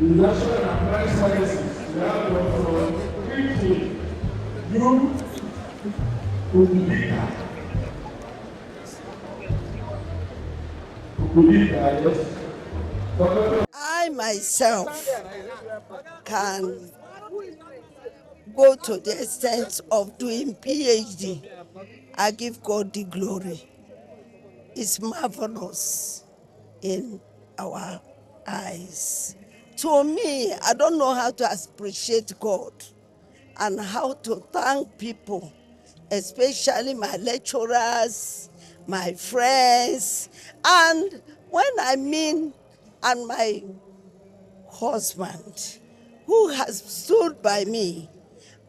National Applied Sciences, we have Dr. I myself can go to the extent of doing PhD. I give God the glory. It's marvelous in our eyes. To me, I don't know how to appreciate God and how to thank people, especially my lecturers, my friends, and my husband, who has stood by me,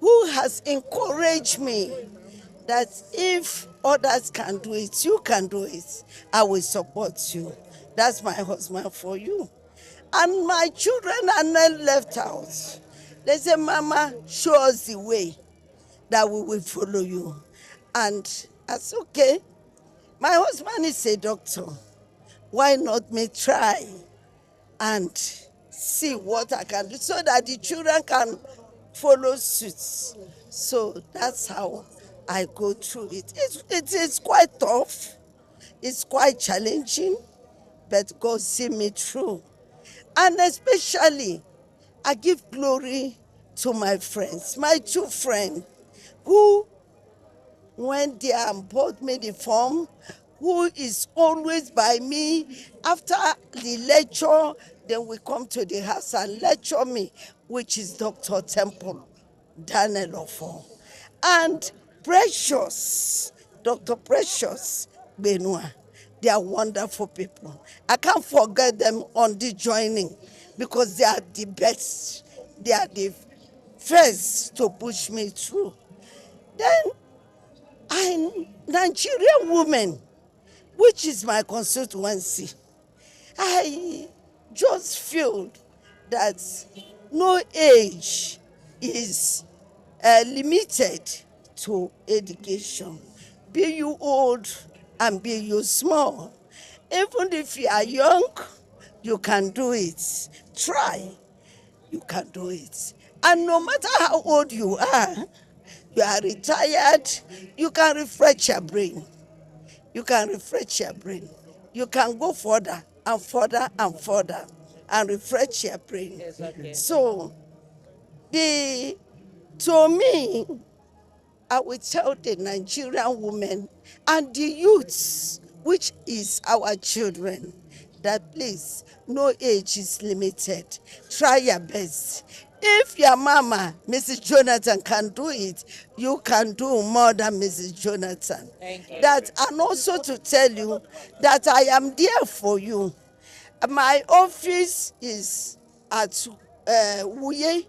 who has encouraged me that if others can do it, you can do it. I will support you. That's my husband for you. And my children are not left out. They say, Mama, show us the way that we will follow you. And that's okay. My husband is a doctor. Why not me try and see what I can do so that the children can follow suit? So that's how I go through it. It is quite tough. It's quite challenging, but God see me through. And especially, I give glory to my friends, my two friends, who went there and bought me the form, who is always by me. After the lecture, then we come to the house and lecture me, which is Dr. Temple Daniel Ofo. And Precious, Dr. Precious Benoit. They are wonderful people. I can't forget them on the joining because they are the best. They are the first to push me through. Then Nigerian women, which is my constituency, I just feel that no age is limited to education. Be you old and be you small. Even if you are young, you can do it. Try, you can do it. And no matter how old you are retired, you can refresh your brain. You can refresh your brain. You can go further and further and further and refresh your brain. Yes, okay. So, to me, I will tell the Nigerian women and the youths, which is our children, that please, no age is limited. Try your best. If your mama, Mrs. Jonathan, can do it, you can do more than Mrs. Jonathan. Thank you. And also to tell you that I am there for you. My office is at Wuye,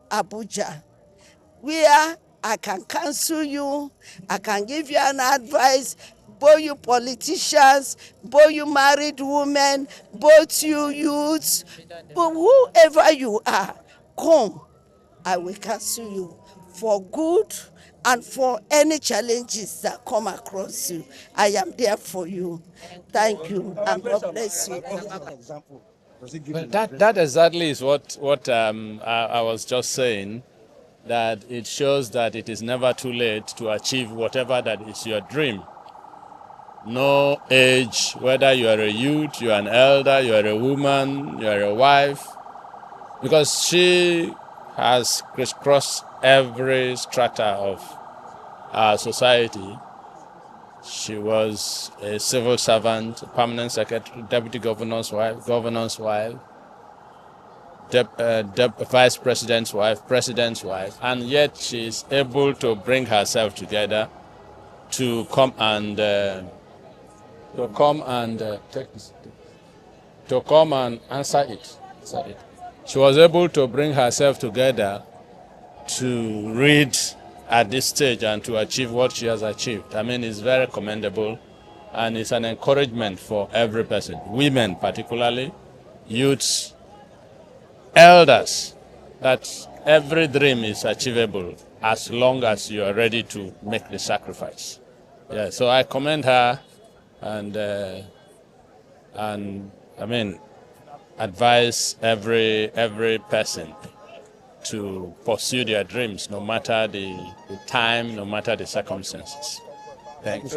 Abuja, where I can counsel you, I can give you an advice, both you politicians, both you married women, both you youths, but whoever you are, come, I will counsel you for good and for any challenges that come across you. I am there for you. Thank you, and God bless you. Well, that exactly is what I was just saying. that it shows that it is never too late to achieve whatever that is your dream. No age, whether you are a youth, you are an elder, you are a woman, you are a wife, because she has crisscrossed every strata of our society. She was a civil servant, a permanent secretary, deputy governor's wife, vice president's wife, president's wife, and yet she is able to bring herself together to come and answer it. She was able to bring herself together to read at this stage and to achieve what she has achieved. I mean, it's very commendable, and it's an encouragement for every person, women particularly, youths, elders, that every dream is achievable as long as you are ready to make the sacrifice. Yeah, so I commend her and I mean, advise every person to pursue their dreams, no matter the time, no matter the circumstances. Thanks.